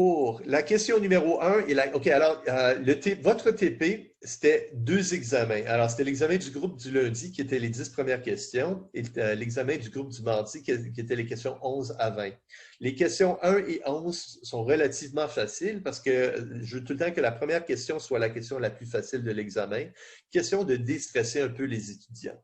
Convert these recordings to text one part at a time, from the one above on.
Pour la question numéro 1, OK, alors, votre TP, c'était 2 examens. Alors, c'était l'examen du groupe du lundi, qui était les 10 premières questions, et l'examen du groupe du mardi, qui était les questions 11 à 20. Les questions 1 et 11 sont relativement faciles parce que je veux tout le temps que la première question soit la question la plus facile de l'examen. Question de déstresser un peu les étudiants.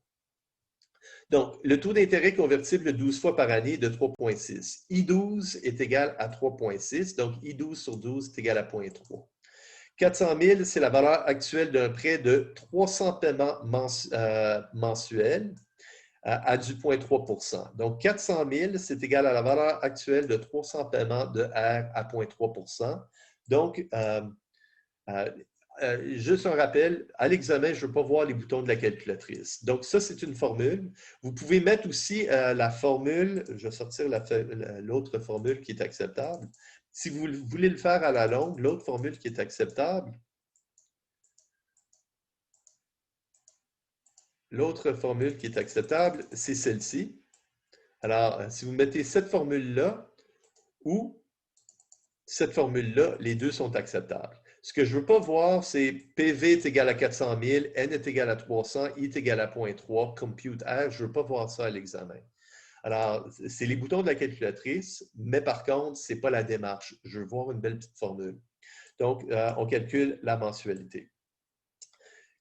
Donc, le taux d'intérêt convertible 12 fois par année est de 3,6. I12 est égal à 3,6, donc I12 sur 12 est égal à 0,3. 400 000, c'est la valeur actuelle d'un prêt de 300 paiements mensuels à du 0,3 %. Donc, 400 000, c'est égal à la valeur actuelle de 300 paiements de R à 0,3 %. Donc, juste un rappel, à l'examen, je ne veux pas voir les boutons de la calculatrice. Donc, ça, c'est une formule. Vous pouvez mettre aussi la formule, je vais sortir l'autre formule qui est acceptable. Si vous voulez le faire à la longue, l'autre formule qui est acceptable, c'est celle-ci. Alors, si vous mettez cette formule-là ou cette formule-là, les deux sont acceptables. Ce que je ne veux pas voir, c'est PV est égal à 400 000, N est égal à 300, I est égal à 0,3, compute R, je ne veux pas voir ça à l'examen. Alors, c'est les boutons de la calculatrice, mais par contre, ce n'est pas la démarche. Je veux voir une belle petite formule. Donc, on calcule la mensualité.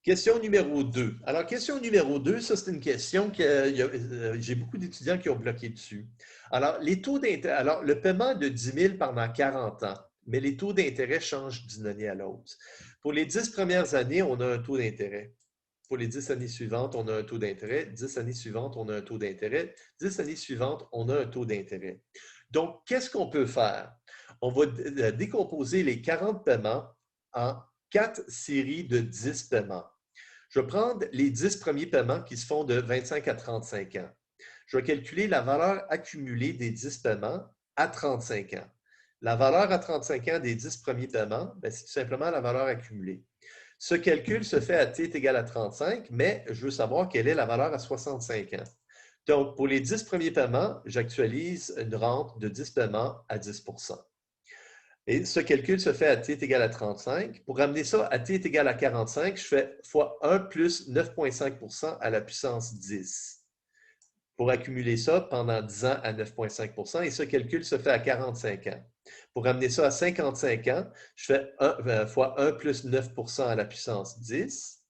Question numéro 2. Alors, question numéro 2, ça, c'est une question que j'ai beaucoup d'étudiants qui ont bloqué dessus. Alors, les taux d'intérêt, alors, le paiement de 10 000 pendant 40 ans, mais les taux d'intérêt changent d'une année à l'autre. Pour les 10 premières années, on a un taux d'intérêt. Pour les 10 années suivantes, on a un taux d'intérêt. 10 années suivantes, on a un taux d'intérêt. 10 années suivantes, on a un taux d'intérêt. Donc, qu'est-ce qu'on peut faire? On va décomposer les 40 paiements en 4 séries de 10 paiements. Je vais prendre les 10 premiers paiements qui se font de 25 à 35 ans. Je vais calculer la valeur accumulée des 10 paiements à 35 ans. La valeur à 35 ans des 10 premiers paiements, c'est tout simplement la valeur accumulée. Ce calcul se fait à t est égal à 35, mais je veux savoir quelle est la valeur à 65 ans. Donc, pour les 10 premiers paiements, j'actualise une rente de 10 paiements à 10 %. Et ce calcul se fait à t est égal à 35. Pour ramener ça à t est égal à 45, je fais fois 1 plus 9,5 % à la puissance 10. Pour accumuler ça pendant 10 ans à 9,5 %, et ce calcul se fait à 45 ans. Pour ramener ça à 55 ans, je fais fois 1 plus 9 % à la puissance 10.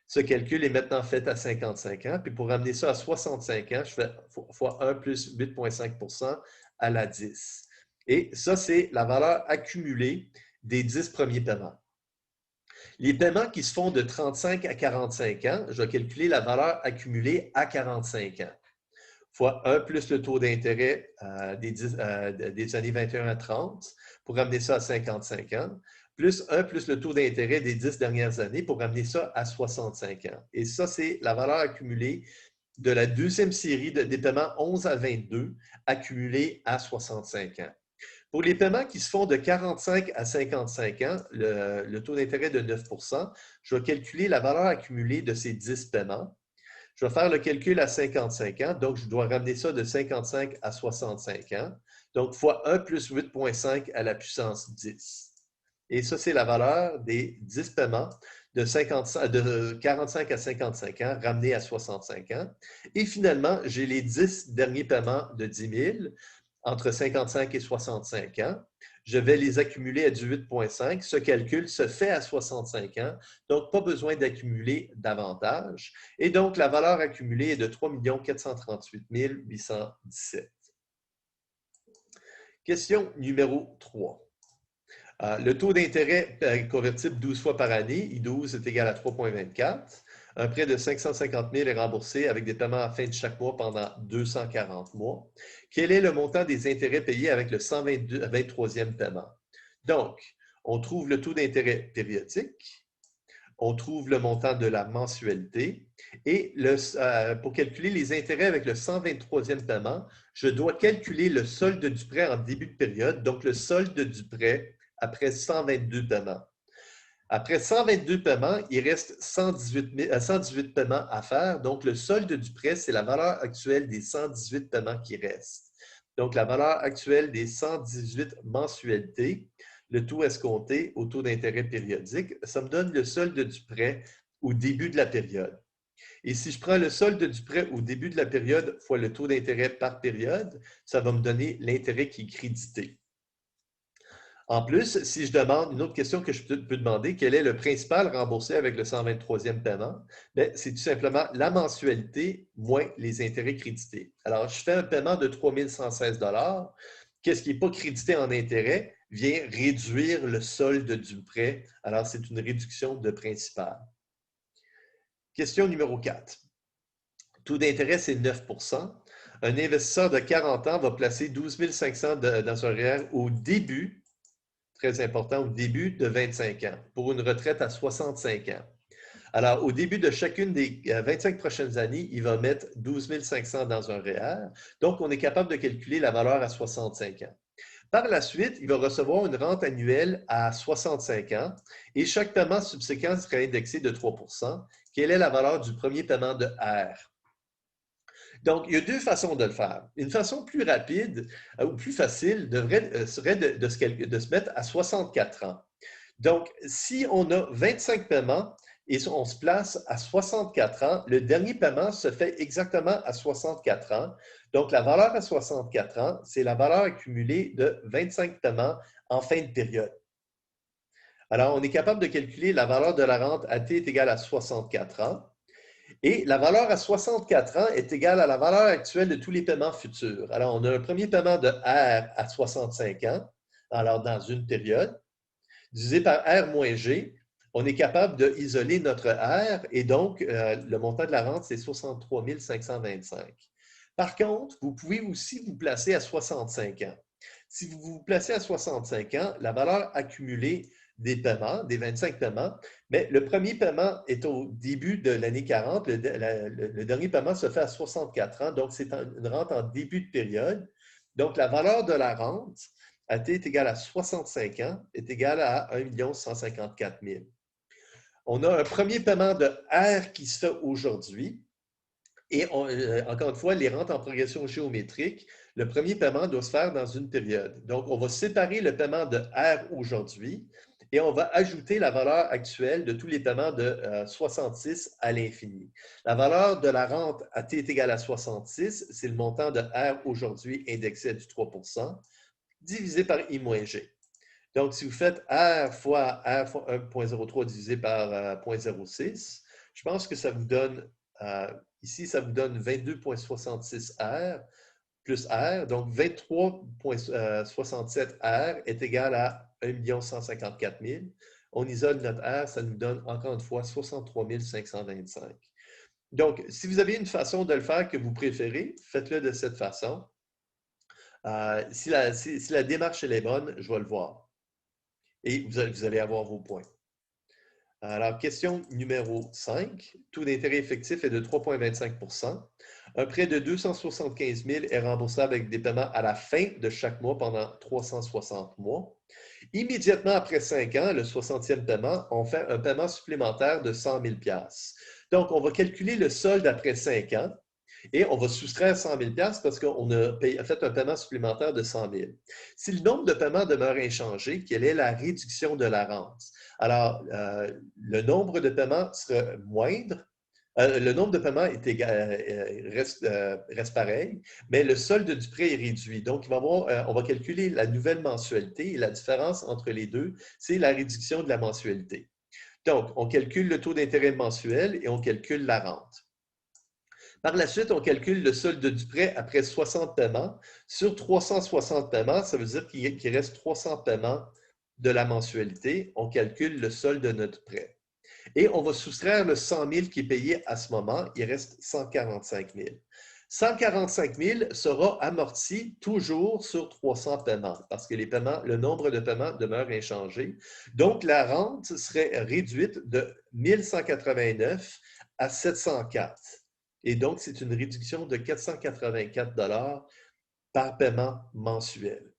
Ce calcul est maintenant fait à 55 ans. Puis pour ramener ça à 65 ans, je fais fois 1 plus 8,5 % à la 10. Et ça, c'est la valeur accumulée des 10 premiers paiements. Les paiements qui se font de 35 à 45 ans, je vais calculer la valeur accumulée à 45 ans, fois 1 plus le taux d'intérêt des années 21 à 30 pour ramener ça à 55 ans, plus 1 plus le taux d'intérêt des 10 dernières années pour ramener ça à 65 ans. Et ça, c'est la valeur accumulée de la deuxième série des paiements 11 à 22 accumulés à 65 ans. Pour les paiements qui se font de 45 à 55 ans, le taux d'intérêt de 9 %, je vais calculer la valeur accumulée de ces 10 paiements. Je vais faire le calcul à 55 ans, donc je dois ramener ça de 55 à 65 ans. Donc, fois 1 plus 8,5 à la puissance 10. Et ça, c'est la valeur des 10 paiements de 45 à 55 ans, ramenés à 65 ans. Et finalement, j'ai les 10 derniers paiements de 10 000 entre 55 et 65 ans. Je vais les accumuler à du 8,5. Ce calcul se fait à 65 ans, donc pas besoin d'accumuler davantage. Et donc, la valeur accumulée est de 3 438 817. Question numéro 3. Le taux d'intérêt convertible 12 fois par année, I12 est égal à 3,24. Un prêt de 550 000 est remboursé avec des paiements à la fin de chaque mois pendant 240 mois. Quel est le montant des intérêts payés avec le 123e paiement? Donc, on trouve le taux d'intérêt périodique, on trouve le montant de la mensualité et pour calculer les intérêts avec le 123e paiement, je dois calculer le solde du prêt en début de période, donc le solde du prêt après 122 paiements. Après 122 paiements, il reste 118 paiements à faire. Donc, le solde du prêt, c'est la valeur actuelle des 118 paiements qui restent. Donc, la valeur actuelle des 118 mensualités, le taux escompté au taux d'intérêt périodique, ça me donne le solde du prêt au début de la période. Et si je prends le solde du prêt au début de la période fois le taux d'intérêt par période, ça va me donner l'intérêt qui est crédité. En plus, si je demande une autre question que je peux demander, quel est le principal remboursé avec le 123e paiement? C'est tout simplement la mensualité moins les intérêts crédités. Alors, je fais un paiement de 3 116 $. Qu'est-ce qui n'est pas crédité en intérêt vient réduire le solde du prêt. Alors, c'est une réduction de principal. Question numéro 4. Taux d'intérêt, c'est 9 %. Un investisseur de 40 ans va placer 12 500 dans un REER au début, très important, au début de 25 ans, pour une retraite à 65 ans. Alors, au début de chacune des 25 prochaines années, il va mettre 12 500 dans un REER. Donc, on est capable de calculer la valeur à 65 ans. Par la suite, il va recevoir une rente annuelle à 65 ans et chaque paiement subséquent sera indexé de 3 %. Quelle est la valeur du premier paiement de R? Donc, il y a deux façons de le faire. Une façon plus rapide ou plus facile serait de se mettre à 64 ans. Donc, si on a 25 paiements et on se place à 64 ans, le dernier paiement se fait exactement à 64 ans. Donc, la valeur à 64 ans, c'est la valeur accumulée de 25 paiements en fin de période. Alors, on est capable de calculer la valeur de la rente à t est égal à 64 ans. Et la valeur à 64 ans est égale à la valeur actuelle de tous les paiements futurs. Alors, on a un premier paiement de R à 65 ans, alors dans une période, divisé par R moins G, on est capable d'isoler notre R et donc le montant de la rente, c'est 63 525. Par contre, vous pouvez aussi vous placer à 65 ans. Si vous vous placez à 65 ans, la valeur accumulée des paiements, des 25 paiements, mais le premier paiement est au début de l'année 40, le dernier paiement se fait à 64 ans, donc c'est une rente en début de période. Donc, la valeur de la rente à t est égale à 65 ans est égale à 1 154 000. On a un premier paiement de R qui se fait aujourd'hui. Et encore une fois, les rentes en progression géométrique, le premier paiement doit se faire dans une période. Donc, on va séparer le paiement de R aujourd'hui et on va ajouter la valeur actuelle de tous les paiements de 66 à l'infini. La valeur de la rente à t est égale à 66, c'est le montant de R aujourd'hui indexé à du 3 % divisé par I moins G. Donc, si vous faites R fois 1,03 divisé par 0,06, je pense que ça vous donne, ici, ça vous donne 22,66 R plus R. Donc, 23,67 R est égal à 1 154 000. On isole notre R, ça nous donne encore une fois 63 525. Donc, si vous avez une façon de le faire que vous préférez, faites-le de cette façon. Si la démarche est bonne, je vais le voir. Et vous allez avoir vos points. Alors, question numéro 5. Taux d'intérêt effectif est de 3,25 %. Un prêt de 275 000 est remboursable avec des paiements à la fin de chaque mois pendant 360 mois. Immédiatement après 5 ans, le 60e paiement, on fait un paiement supplémentaire de 100 000 $. Donc, on va calculer le solde après 5 ans. Et on va soustraire 100 000 $ parce qu'on a fait un paiement supplémentaire de 100 000. Si le nombre de paiements demeure inchangé, quelle est la réduction de la rente? Alors, le nombre de paiements sera moindre. Le nombre de paiements reste pareil, mais le solde du prêt est réduit. Donc, on va calculer la nouvelle mensualité et la différence entre les deux, c'est la réduction de la mensualité. Donc, on calcule le taux d'intérêt mensuel et on calcule la rente. Par la suite, on calcule le solde du prêt après 60 paiements. Sur 360 paiements, ça veut dire qu'il reste 300 paiements de la mensualité. On calcule le solde de notre prêt. Et on va soustraire le 100 000 qui est payé à ce moment. Il reste 145 000. 145 000 sera amorti toujours sur 300 paiements parce que le nombre de paiements demeure inchangé. Donc, la rente serait réduite de 1189 à 704. Et donc, c'est une réduction de 484 $ par paiement mensuel.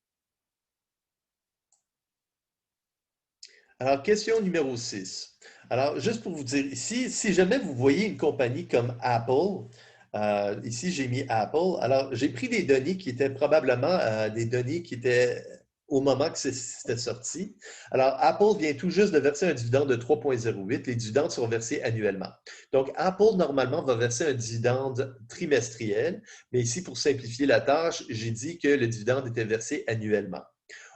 Alors, question numéro 6. Alors, juste pour vous dire ici, si jamais vous voyez une compagnie comme Apple, Ici, j'ai mis Apple. Alors, j'ai pris des données qui étaient probablement des données qui étaient au moment que c'était sorti. Alors, Apple vient tout juste de verser un dividende de 3,08. Les dividendes sont versés annuellement. Donc, Apple, normalement, va verser un dividende trimestriel. Mais ici, pour simplifier la tâche, j'ai dit que le dividende était versé annuellement.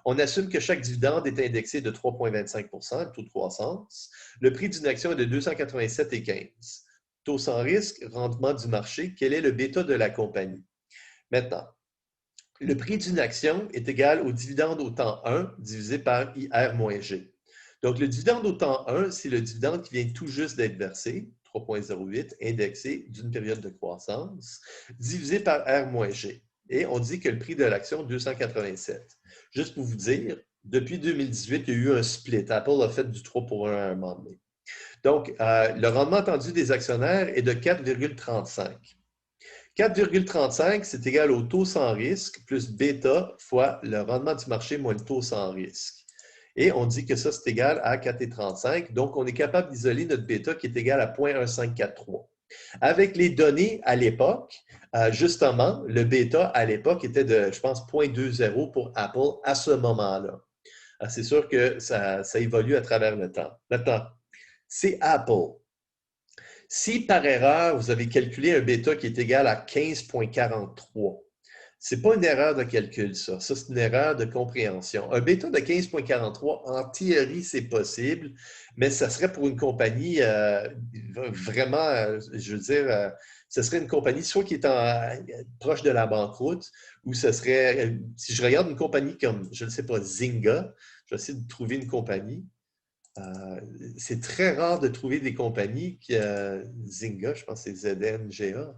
On assume que chaque dividende est indexé de 3,25 le taux de croissance. Le prix d'une action est de 287,15. Taux sans risque, rendement du marché, quel est le bêta de la compagnie? Maintenant, le prix d'une action est égal au dividende au temps 1 divisé par IR-G. Donc, le dividende au temps 1, c'est le dividende qui vient tout juste d'être versé, 3,08, indexé d'une période de croissance, divisé par R-G. Et on dit que le prix de l'action, 287. Juste pour vous dire, depuis 2018, il y a eu un split. Apple a fait du 3 pour 1 à un moment donné. Donc, le rendement attendu des actionnaires est de 4,35. 4,35, c'est égal au taux sans risque plus bêta fois le rendement du marché moins le taux sans risque. Et on dit que ça, c'est égal à 4,35. Donc, on est capable d'isoler notre bêta qui est égal à 0,1543. Avec les données à l'époque, justement, le bêta à l'époque était de, je pense, 0,20 pour Apple à ce moment-là. C'est sûr que ça évolue à travers le temps. Maintenant, c'est Apple. Si par erreur, vous avez calculé un bêta qui est égal à 15,43, ce n'est pas une erreur de calcul, ça. Ça, c'est une erreur de compréhension. Un bêta de 15,43, en théorie, c'est possible, mais ça serait pour une compagnie vraiment, je veux dire, ce serait une compagnie soit qui est proche de la banqueroute, ou ce serait, si je regarde une compagnie comme, je ne sais pas, Zynga, je vais essayer de trouver une compagnie. C'est très rare de trouver des compagnies qui, Zynga, je pense que c'est ZNGA.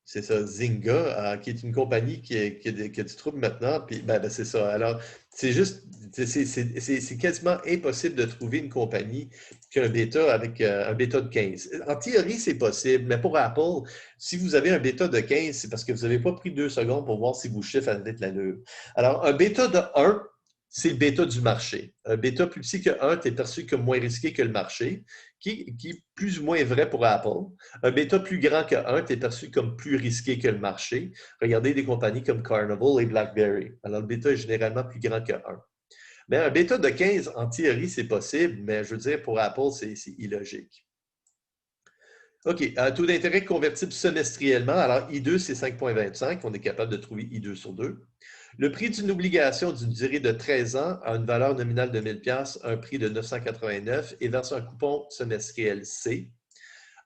C'est ça, Zynga, qui est une compagnie qui a du trouble maintenant. Puis, c'est ça. Alors, c'est juste, c'est quasiment impossible de trouver une compagnie qui a un bêta avec un bêta de 15. En théorie, c'est possible, mais pour Apple, si vous avez un bêta de 15, c'est parce que vous n'avez pas pris 2 secondes pour voir si vos chiffres avaient de l'allure. Alors, un bêta de 1, c'est le bêta du marché. Un bêta plus petit que 1, tu es perçu comme moins risqué que le marché, qui est plus ou moins vrai pour Apple. Un bêta plus grand que 1, tu es perçu comme plus risqué que le marché. Regardez des compagnies comme Carnival et BlackBerry. Alors, le bêta est généralement plus grand que 1. Mais un bêta de 15, en théorie, c'est possible, mais je veux dire, pour Apple, c'est illogique. OK, taux d'intérêt convertible semestriellement. Alors, I2, c'est 5,25. On est capable de trouver I2 sur 2. Le prix d'une obligation d'une durée de 13 ans a une valeur nominale de 1 000 $, un prix de 989 et verse un coupon semestriel C.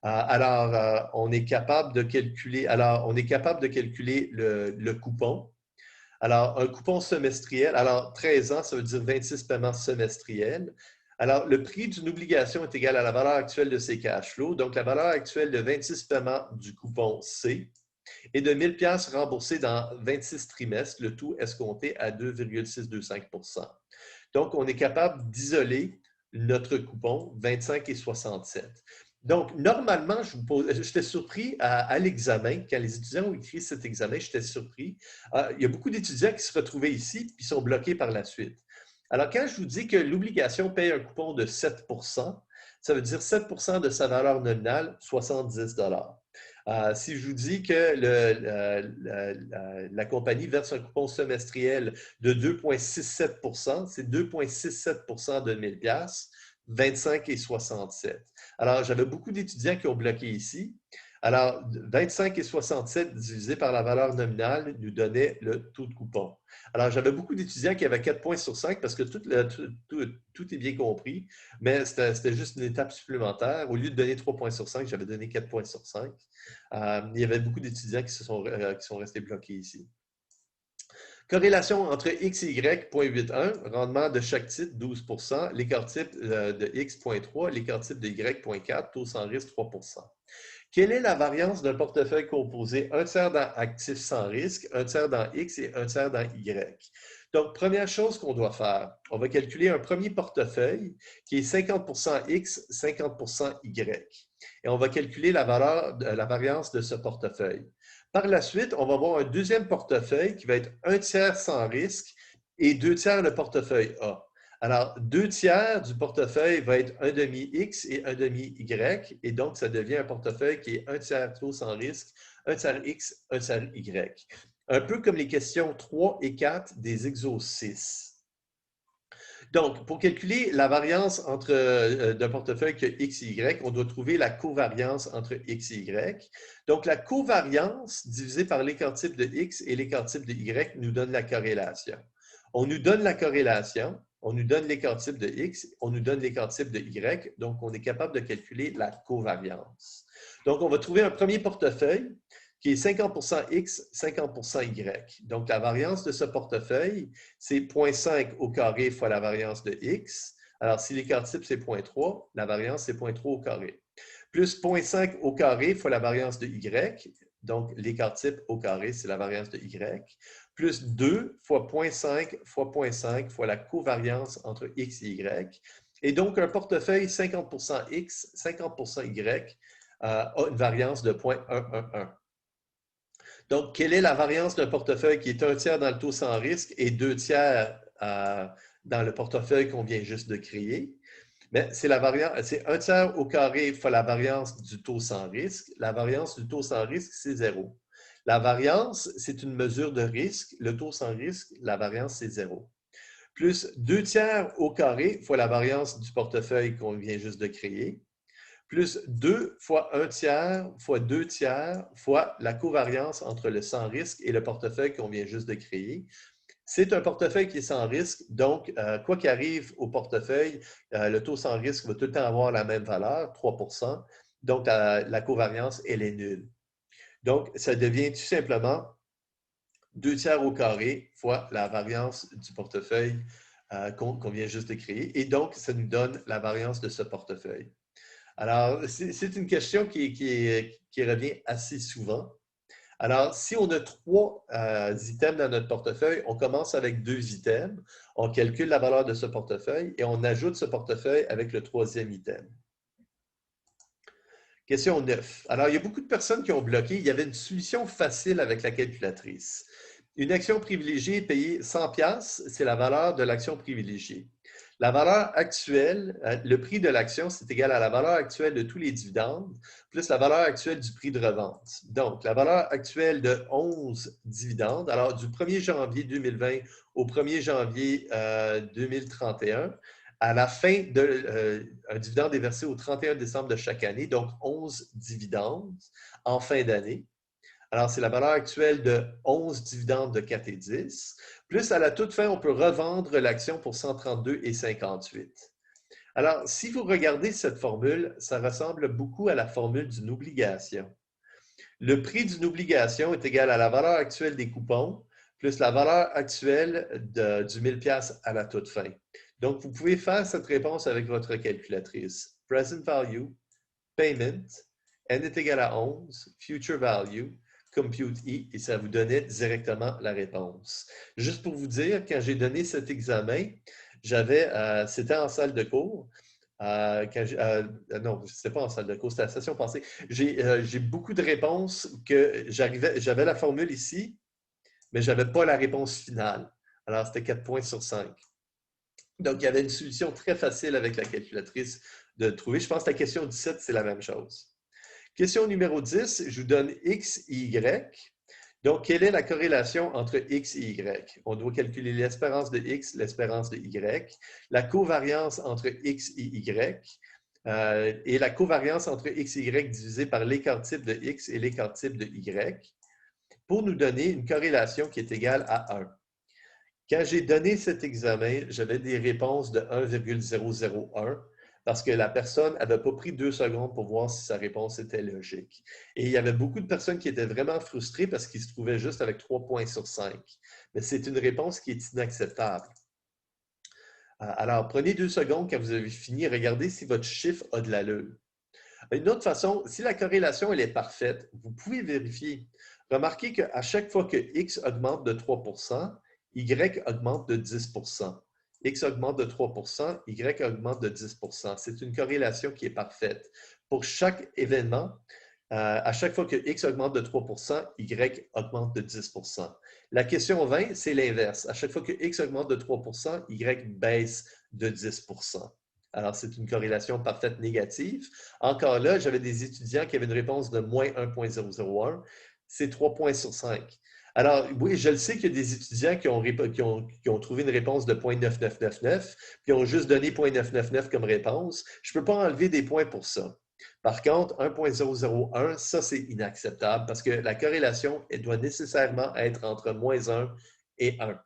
Alors, on est capable de calculer, le coupon. Alors, un coupon semestriel, alors 13 ans, ça veut dire 26 paiements semestriels. Alors, le prix d'une obligation est égal à la valeur actuelle de ses cash flows, donc la valeur actuelle de 26 paiements du coupon C et de 1 000 $ remboursés dans 26 trimestres, le tout escompté à 2,625 %. Donc, on est capable d'isoler notre coupon 25 et 67. Donc, normalement, j'étais surpris à l'examen, quand les étudiants ont écrit cet examen, j'étais surpris. Il y a beaucoup d'étudiants qui se retrouvaient ici puis sont bloqués par la suite. Alors, quand je vous dis que l'obligation paye un coupon de 7 ça veut dire 7 de sa valeur nominale, 70 $. Si je vous dis que la compagnie verse un coupon semestriel de 2,67 c'est 2,67 de 1 000 $, 25 et 67. Alors, j'avais beaucoup d'étudiants qui ont bloqué ici. Alors, 25 et 67 divisé par la valeur nominale nous donnait le taux de coupon. Alors, j'avais beaucoup d'étudiants qui avaient 4 points sur 5 parce que tout est bien compris, mais c'était juste une étape supplémentaire. Au lieu de donner 3 points sur 5, j'avais donné 4 points sur 5. Il y avait beaucoup d'étudiants qui sont restés bloqués ici. Corrélation entre X et Y, 0,81, rendement de chaque titre, 12 l'écart type de X, 0,3, l'écart type de Y, 0,4, taux sans risque, 3 Quelle est la variance d'un portefeuille composé un tiers dans actifs sans risque, un tiers dans X et un tiers dans Y? Donc, première chose qu'on doit faire, on va calculer un premier portefeuille qui est 50 X, 50 Y. Et on va calculer la variance de ce portefeuille. Par la suite, on va avoir un deuxième portefeuille qui va être un tiers sans risque et 2 tiers le portefeuille A. Alors, 2 tiers du portefeuille va être un demi X et un demi Y, et donc ça devient un portefeuille qui est un tiers taux sans risque, un tiers X, un tiers Y. Un peu comme les questions 3 et 4 des exos 6. Donc, pour calculer la variance d'un portefeuille que X et Y, on doit trouver la covariance entre X et Y. Donc, la covariance divisée par l'écart type de X et l'écart type de Y nous donne la corrélation. On nous donne la corrélation, on nous donne l'écart type de X, on nous donne l'écart type de Y, donc on est capable de calculer la covariance. Donc, on va trouver un premier portefeuille qui est 50% X, 50% Y. Donc, la variance de ce portefeuille, c'est 0,5 au carré fois la variance de X. Alors, si l'écart type, c'est 0,3, la variance, c'est 0,3 au carré. Plus 0,5 au carré fois la variance de Y. Donc, l'écart type au carré, c'est la variance de Y. Plus 2 fois 0,5 fois 0,5 fois la covariance entre X et Y. Et donc, un portefeuille 50% X, 50% Y a une variance de 0,111. Donc, quelle est la variance d'un portefeuille qui est un tiers dans le taux sans risque et 2 tiers dans le portefeuille qu'on vient juste de créer? C'est un tiers au carré fois la variance du taux sans risque. La variance du taux sans risque, c'est 0. La variance, c'est une mesure de risque. Le taux sans risque, la variance, c'est 0. Plus 2 tiers au carré fois la variance du portefeuille qu'on vient juste de créer, plus 2 fois 1 tiers fois 2 tiers fois la covariance entre le sans risque et le portefeuille qu'on vient juste de créer. C'est un portefeuille qui est sans risque, donc quoi qu'il arrive au portefeuille, le taux sans risque va tout le temps avoir la même valeur, 3%. Donc, la covariance, elle est nulle. Donc, ça devient tout simplement 2 tiers au carré fois la variance du portefeuille qu'on vient juste de créer. Et donc, ça nous donne la variance de ce portefeuille. Alors, c'est une question qui revient assez souvent. Alors, si on a 3 items dans notre portefeuille, on commence avec 2 items, on calcule la valeur de ce portefeuille et on ajoute ce portefeuille avec le 3e item. Question 9. Alors, il y a beaucoup de personnes qui ont bloqué. Il y avait une solution facile avec la calculatrice. Une action privilégiée est payée 100$, c'est la valeur de l'action privilégiée. La valeur actuelle, le prix de l'action, c'est égal à la valeur actuelle de tous les dividendes plus la valeur actuelle du prix de revente. Donc, la valeur actuelle de 11 dividendes, alors du 1er janvier 2020 au 1er janvier 2031, à la fin un dividende est versé au 31 décembre de chaque année, donc 11 dividendes en fin d'année. Alors, c'est la valeur actuelle de 11 dividendes de 4 et 10. Plus, à la toute fin, on peut revendre l'action pour 132,58. Alors, si vous regardez cette formule, ça ressemble beaucoup à la formule d'une obligation. Le prix d'une obligation est égal à la valeur actuelle des coupons plus la valeur actuelle du 1000$ à la toute fin. Donc, vous pouvez faire cette réponse avec votre calculatrice. Present value, payment, n est égal à 11, future value, compute E, et ça vous donnait directement la réponse. Juste pour vous dire, quand j'ai donné cet examen, c'était en salle de cours. Non, ce n'était pas en salle de cours, c'était à la session passée. J'ai beaucoup de réponses que j'avais la formule ici, mais je n'avais pas la réponse finale. Alors, c'était 4 points sur 5. Donc, il y avait une solution très facile avec la calculatrice de trouver. Je pense que la question 17, c'est la même chose. Question numéro 10, je vous donne X et Y. Donc, quelle est la corrélation entre X et Y? On doit calculer l'espérance de X, l'espérance de Y, la covariance entre X et Y, et la covariance entre X et Y divisée par l'écart type de X et l'écart type de Y, pour nous donner une corrélation qui est égale à 1. Quand j'ai donné cet examen, j'avais des réponses de 1,001 parce que la personne n'avait pas pris 2 secondes pour voir si sa réponse était logique. Et il y avait beaucoup de personnes qui étaient vraiment frustrées parce qu'ils se trouvaient juste avec 3 points sur 5. Mais c'est une réponse qui est inacceptable. Alors, prenez 2 secondes quand vous avez fini, regardez si votre chiffre a de l'allure. Une autre façon, si la corrélation elle est parfaite, vous pouvez vérifier. Remarquez qu'à chaque fois que X augmente de 3 Y augmente de 10 X augmente de 3 Y augmente de 10 C'est une corrélation qui est parfaite. Pour chaque événement, à chaque fois que X augmente de 3 Y augmente de 10 La question 20, c'est l'inverse. À chaque fois que X augmente de 3 Y baisse de 10 Alors, c'est une corrélation parfaite négative. Encore là, j'avais des étudiants qui avaient une réponse de moins 1,001. C'est 3 points sur 5. Alors, oui, je le sais qu'il y a des étudiants qui ont trouvé une réponse de 0,9999, puis ont juste donné 0,999 comme réponse. Je ne peux pas enlever des points pour ça. Par contre, 1,001, ça, c'est inacceptable parce que la corrélation, elle doit nécessairement être entre moins 1 et 1.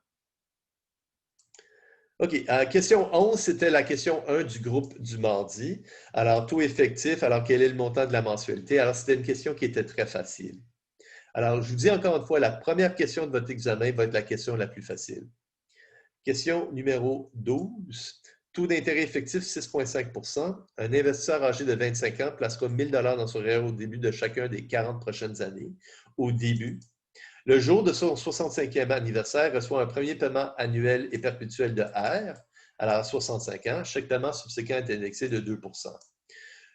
OK. Question 11, c'était la question 1 du groupe du mardi. Alors, taux effectif, alors quel est le montant de la mensualité? Alors, c'était une question qui était très facile. Alors, je vous dis encore une fois, la première question de votre examen va être la question la plus facile. Question numéro 12. Taux d'intérêt effectif 6,5 Un investisseur âgé de 25 ans placera 1 000 dans son REER au début de chacun des 40 prochaines années. Au début. Le jour de son 65e anniversaire, reçoit un premier paiement annuel et perpétuel de R. Alors, à 65 ans, chaque paiement subséquent est indexé de 2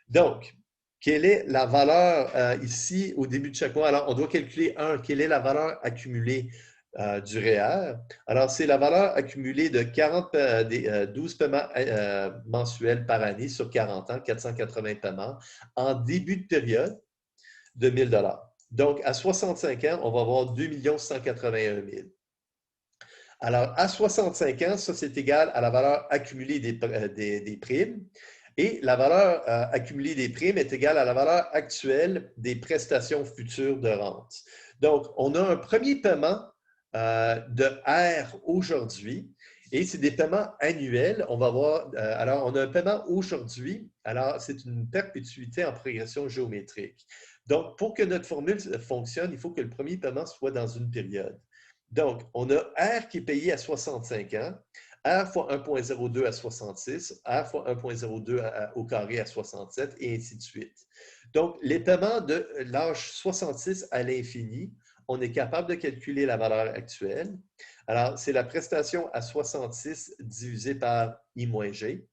Donc, quelle est la valeur ici au début de chaque mois? Alors, on doit calculer quelle est la valeur accumulée du REER? Alors, c'est la valeur accumulée de 12 paiements mensuels par année sur 40 ans, 480 paiements, en début de période de 1 000 Donc, à 65 ans, on va avoir 2 181 000. Alors, à 65 ans, ça, c'est égal à la valeur accumulée des primes. Et la valeur accumulée des primes est égale à la valeur actuelle des prestations futures de rente. Donc, on a un premier paiement de R aujourd'hui et c'est des paiements annuels. On va voir, alors, on a un paiement aujourd'hui. Alors, c'est une perpétuité en progression géométrique. Donc, pour que notre formule fonctionne, il faut que le premier paiement soit dans une période. Donc, on a R qui est payé à 65 ans, R fois 1,02 à 66, R fois 1,02 au carré à 67, et ainsi de suite. Donc, les paiements de l'âge 66 à l'infini, on est capable de calculer la valeur actuelle. Alors, c'est la prestation à 66 divisé par I moins G.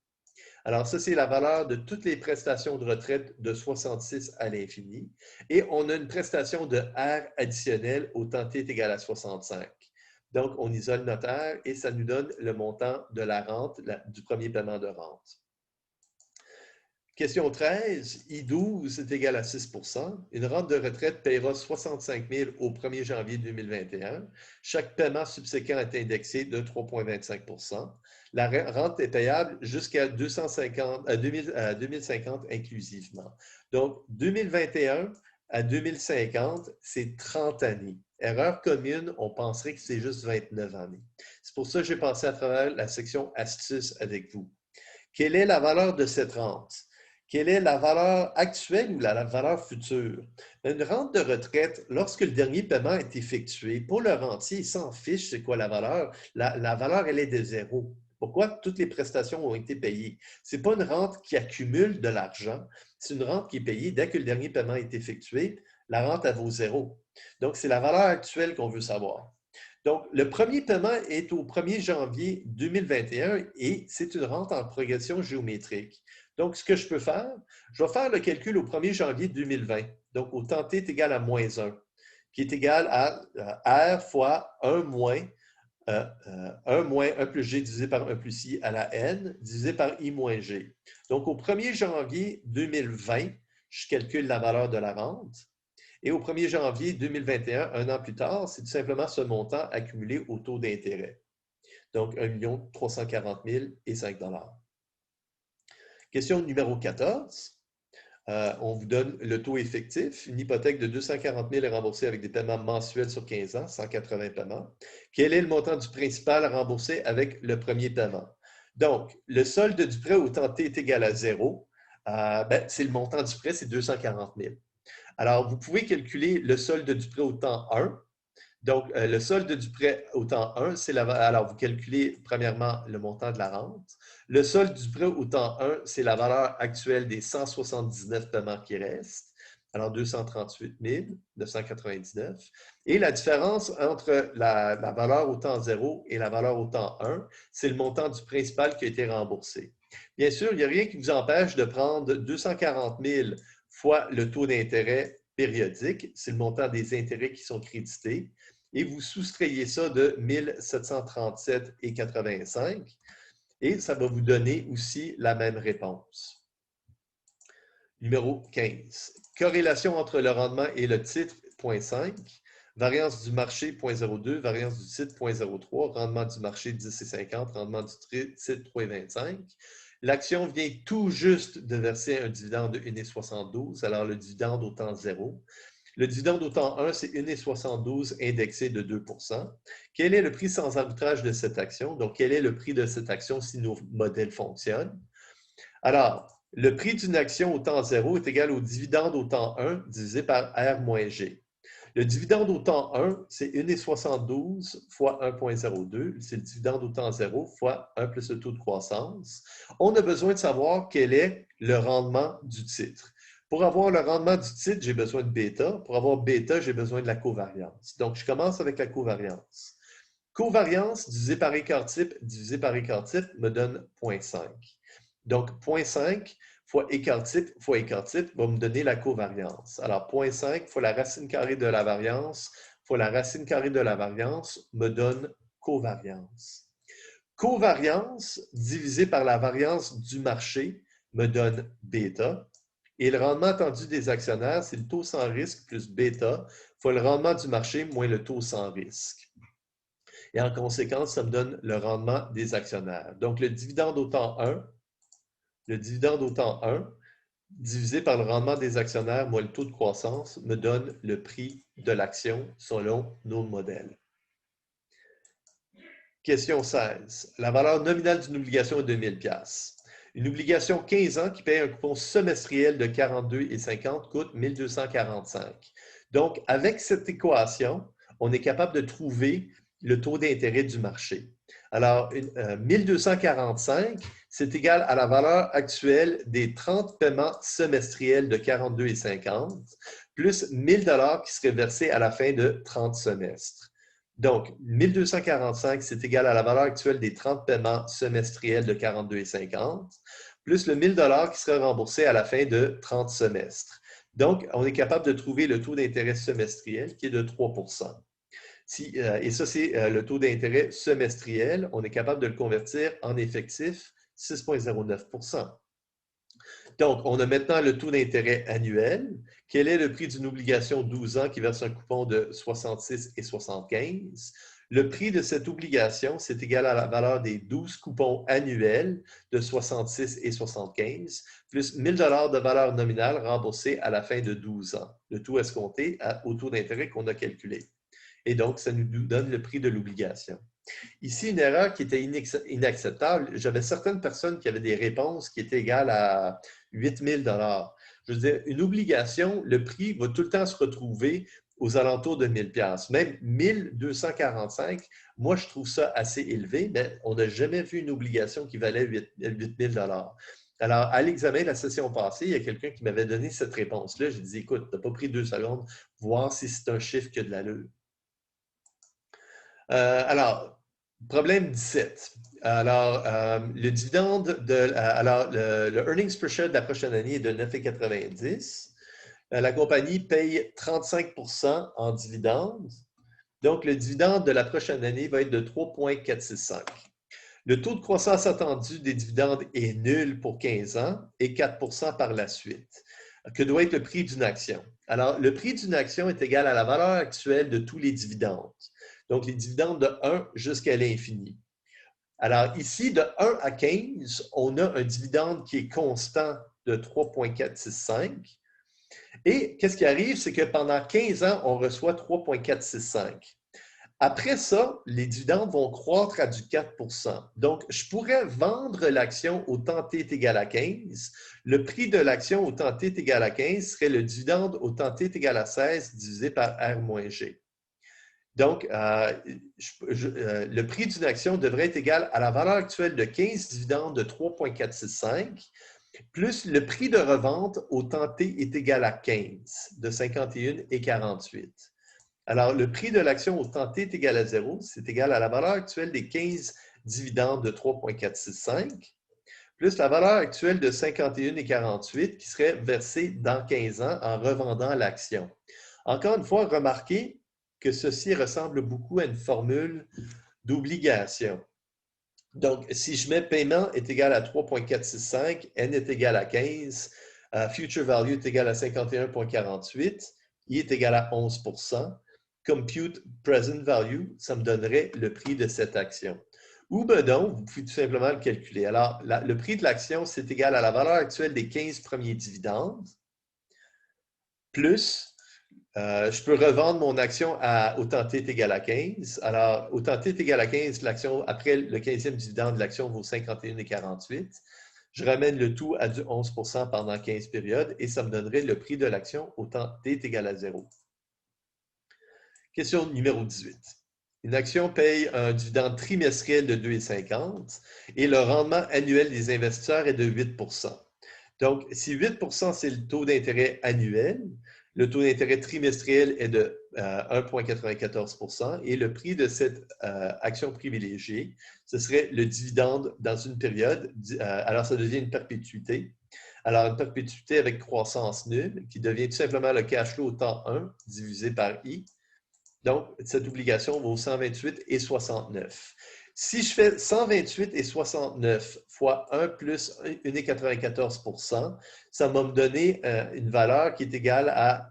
Alors, ça, c'est la valeur de toutes les prestations de retraite de 66 à l'infini. Et on a une prestation de R additionnelle au temps t est égal à 65. Donc, on isole notre R et ça nous donne le montant de la rente, du premier paiement de rente. Question 13, I12 est égal à 6 Une rente de retraite paiera 65 000 au 1er janvier 2021. Chaque paiement subséquent est indexé de 3,25 La rente est payable jusqu'à 2050 inclusivement. Donc, 2021 à 2050, c'est 30 années. Erreur commune, on penserait que c'est juste 29 années. C'est pour ça que j'ai passé à travers la section astuces avec vous. Quelle est la valeur de cette rente? Quelle est la valeur actuelle ou la valeur future? Une rente de retraite, lorsque le dernier paiement est effectué, pour le rentier, il s'en fiche c'est quoi la valeur. La valeur, elle est de zéro. Pourquoi? Toutes les prestations ont été payées. Ce n'est pas une rente qui accumule de l'argent, c'est une rente qui est payée dès que le dernier paiement est effectué. La rente, elle vaut zéro. Donc, c'est la valeur actuelle qu'on veut savoir. Donc, le premier paiement est au 1er janvier 2021 et c'est une rente en progression géométrique. Donc, ce que je peux faire, je vais faire le calcul au 1er janvier 2020. Donc, au temps t est égal à moins 1, qui est égal à R fois 1 moins 1 plus G divisé par 1 plus I à la N divisé par I moins G. Donc, au 1er janvier 2020, je calcule la valeur de la rente. Et au 1er janvier 2021, un an plus tard, c'est tout simplement ce montant accumulé au taux d'intérêt. Donc, 1 340 005 $. Question numéro 14. On vous donne le taux effectif. Une hypothèque de 240 000 est remboursée avec des paiements mensuels sur 15 ans, 180 paiements. Quel est le montant du principal remboursé avec le premier paiement? Donc, le solde du prêt au temps t est égal à 0. C'est le montant du prêt, c'est 240 000. Alors, vous pouvez calculer le solde du prêt au temps 1. Donc, le solde du prêt au temps 1, c'est alors vous calculez premièrement le montant de la rente. Le solde du prêt au temps 1, c'est la valeur actuelle des 179 paiements qui restent. Alors, 238 999. Et la différence entre la valeur au temps 0 et la valeur au temps 1, c'est le montant du principal qui a été remboursé. Bien sûr, il n'y a rien qui vous empêche de prendre 240 000 fois le taux d'intérêt périodique, c'est le montant des intérêts qui sont crédités, et vous soustrayez ça de 1737,85 et ça va vous donner aussi la même réponse. Numéro 15. Corrélation entre le rendement et le titre, 0,5. Variance du marché, 0,02. Variance du titre, 0,03. Rendement du marché, 10,50. Rendement du titre, 3,25. L'action vient tout juste de verser un dividende de 1,72. Alors, le dividende au temps 0. Le dividende au temps 1, c'est 1,72 indexé de 2 %. Quel est le prix sans arbitrage de cette action? Donc, quel est le prix de cette action si nos modèles fonctionnent? Alors, le prix d'une action au temps 0 est égal au dividende au temps 1 divisé par R moins G. Le dividende au temps 1, c'est 1,72 fois 1,02. C'est le dividende au temps 0 fois 1 plus le taux de croissance. On a besoin de savoir quel est le rendement du titre. Pour avoir le rendement du titre, j'ai besoin de bêta. Pour avoir bêta, j'ai besoin de la covariance. Donc, je commence avec la covariance. Covariance divisé par écart-type divisé par écart-type me donne 0,5. Donc, 0,5 fois écart-type va me donner la covariance. Alors, 0,5 fois la racine carrée de la variance fois la racine carrée de la variance me donne covariance. Covariance divisé par la variance du marché me donne bêta. Et le rendement attendu des actionnaires, c'est le taux sans risque plus bêta fois le rendement du marché moins le taux sans risque. Et en conséquence, ça me donne le rendement des actionnaires. Donc, le dividende au temps 1, divisé par le rendement des actionnaires moins le taux de croissance me donne le prix de l'action selon nos modèles. Question 16. La valeur nominale d'une obligation est de 1000 $. Une obligation 15 ans qui paye un coupon semestriel de 42,50 coûte 1245. Donc, avec cette équation, on est capable de trouver le taux d'intérêt du marché. Alors, 1245, c'est égal à la valeur actuelle des 30 paiements semestriels de 42,50 plus 1000 $ qui seraient versés à la fin de 30 semestres. Donc, 1245, c'est égal à la valeur actuelle des 30 paiements semestriels de 42,50 plus le 1000 $ qui sera remboursé à la fin de 30 semestres. Donc, on est capable de trouver le taux d'intérêt semestriel qui est de 3 %. Et ça, c'est le taux d'intérêt semestriel. On est capable de le convertir en effectif, 6,09 %. Donc, on a maintenant le taux d'intérêt annuel. Quel est le prix d'une obligation 12 ans qui verse un coupon de 66,75? Le prix de cette obligation, c'est égal à la valeur des 12 coupons annuels de 66,75 plus 1000 $ de valeur nominale remboursée à la fin de 12 ans. Le tout escompté au taux d'intérêt qu'on a calculé. Et donc, ça nous donne le prix de l'obligation. Ici, une erreur qui était inacceptable. J'avais certaines personnes qui avaient des réponses qui étaient égales à 8 000 $. Je veux dire, une obligation, le prix va tout le temps se retrouver aux alentours de 1 000 $. Même 1 245, moi, je trouve ça assez élevé, mais on n'a jamais vu une obligation qui valait 8 000 $. Alors, à l'examen de la session passée, il y a quelqu'un qui m'avait donné cette réponse-là. J'ai dit, écoute, tu n'as pas pris 2 secondes, voir si c'est un chiffre qui a de l'allure. Alors, problème 17. Alors, le dividende le earnings per share de la prochaine année est de 9,90. La compagnie paye 35 % en dividende. Donc, le dividende de la prochaine année va être de 3,465. Le taux de croissance attendu des dividendes est nul pour 15 ans et 4 % par la suite. Que doit être le prix d'une action? Alors, le prix d'une action est égal à la valeur actuelle de tous les dividendes. Donc, les dividendes de 1 jusqu'à l'infini. Alors, ici, de 1 à 15, on a un dividende qui est constant de 3,465. Et qu'est-ce qui arrive? C'est que pendant 15 ans, on reçoit 3,465. Après ça, les dividendes vont croître à du 4 %. Donc, je pourrais vendre l'action au temps t est égal à 15. Le prix de l'action au temps t est égal à 15 serait le dividende au temps t est égal à 16 divisé par R moins G. Donc, le prix d'une action devrait être égal à la valeur actuelle de 15 dividendes de 3,465 plus le prix de revente au temps t est égal à 15 de 51,48. Alors, le prix de l'action au temps t est égal à 0, c'est égal à la valeur actuelle des 15 dividendes de 3,465 plus la valeur actuelle de 51,48 qui serait versée dans 15 ans en revendant l'action. Encore une fois, remarquez, que ceci ressemble beaucoup à une formule d'obligation. Donc, si je mets paiement est égal à 3,465, N est égal à 15, future value est égal à 51,48, I est égal à 11%, compute present value, ça me donnerait le prix de cette action. Ou ben donc, vous pouvez tout simplement le calculer. Alors, le prix de l'action, c'est égal à la valeur actuelle des 15 premiers dividendes, plus, je peux revendre mon action au temps t est égal à 15. Alors, au temps t est égal à 15, l'action, après le 15e dividende, l'action vaut 51,48. Je ramène le tout à du 11% pendant 15 périodes et ça me donnerait le prix de l'action au temps t est égal à 0. Question numéro 18. Une action paye un dividende trimestriel de 2,50 et le rendement annuel des investisseurs est de 8%. Donc, si 8%, c'est le taux d'intérêt annuel, le taux d'intérêt trimestriel est de 1,94% et le prix de cette action privilégiée, ce serait le dividende dans une période. Alors, ça devient une perpétuité. Alors, une perpétuité avec croissance nulle qui devient tout simplement le cash flow au temps 1 divisé par I. Donc, cette obligation vaut 128,69. Si je fais 128,69 fois 1 plus 1,94 %, ça va me donner une valeur qui est égale à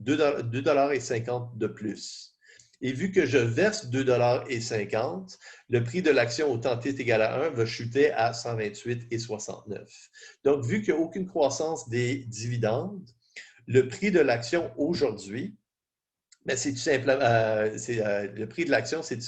2,50 $ de plus. Et vu que je verse 2,50 $, le prix de l'action au temps t est égal à 1 va chuter à 128,69. Donc, vu qu'il n'y a aucune croissance des dividendes, le prix de l'action aujourd'hui, mais c'est tout simplement, le prix de l'action, c'est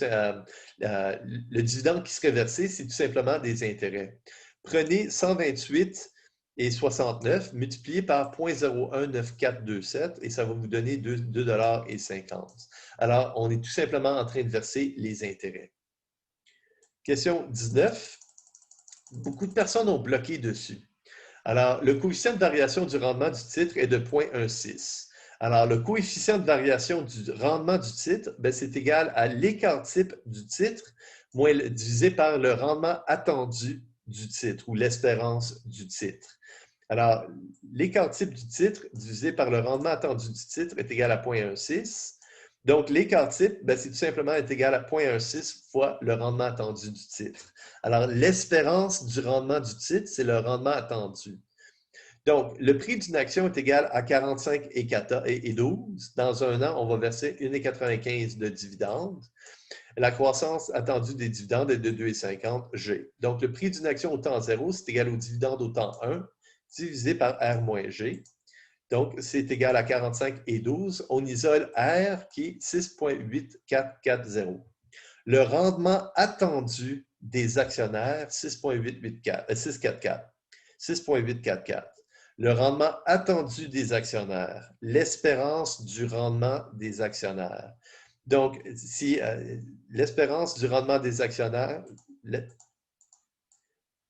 le dividende qui serait versé, c'est tout simplement des intérêts. Prenez 128,69 multiplié par 0,019427 et ça va vous donner 2,50 $. Alors, on est tout simplement en train de verser les intérêts. Question 19. Beaucoup de personnes ont bloqué dessus. Alors, le coefficient de variation du rendement du titre est de 0,16. Alors, le coefficient de variation du rendement du titre, c'est égal à l'écart type du titre divisé par le rendement attendu du titre ou l'espérance du titre. Alors, l'écart type du titre divisé par le rendement attendu du titre est égal à 0,16. Donc, l'écart type, c'est tout simplement est égal à 0,16 fois le rendement attendu du titre. Alors, l'espérance du rendement du titre, c'est le rendement attendu. Donc, le prix d'une action est égal à 45,12. Dans un an, on va verser 1,95 de dividendes. La croissance attendue des dividendes est de 2,50 G. Donc, le prix d'une action au temps 0, c'est égal au dividende au temps 1 divisé par R moins G. Donc, c'est égal à 45,12. On isole R qui est 6,8440. Le rendement attendu des actionnaires, 6,844. Le rendement attendu des actionnaires, l'espérance du rendement des actionnaires. Donc, si l'espérance du rendement des actionnaires,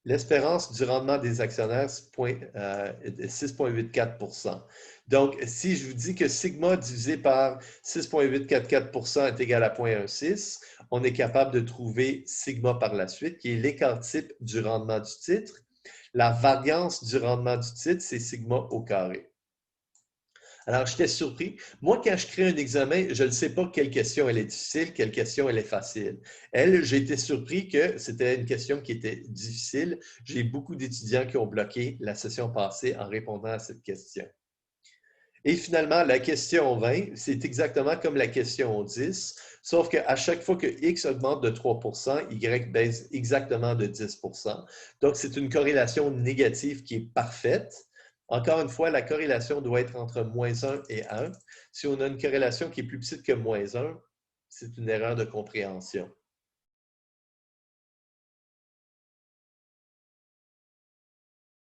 l'espérance du rendement des actionnaires est 6,84 %. Donc, si je vous dis que sigma divisé par 6,844 % est égal à 0,16, on est capable de trouver sigma par la suite, qui est l'écart type du rendement du titre. La variance du rendement du titre, c'est sigma au carré. Alors, j'étais surpris. Moi, quand je crée un examen, je ne sais pas quelle question elle est difficile, quelle question elle est facile. J'ai été surpris que c'était une question qui était difficile. J'ai beaucoup d'étudiants qui ont bloqué la session passée en répondant à cette question. Et finalement, la question 20, c'est exactement comme la question 10, sauf qu'à chaque fois que X augmente de 3 %, Y baisse exactement de 10 %. Donc, c'est une corrélation négative qui est parfaite. Encore une fois, la corrélation doit être entre moins 1 et 1. Si on a une corrélation qui est plus petite que moins 1, c'est une erreur de compréhension.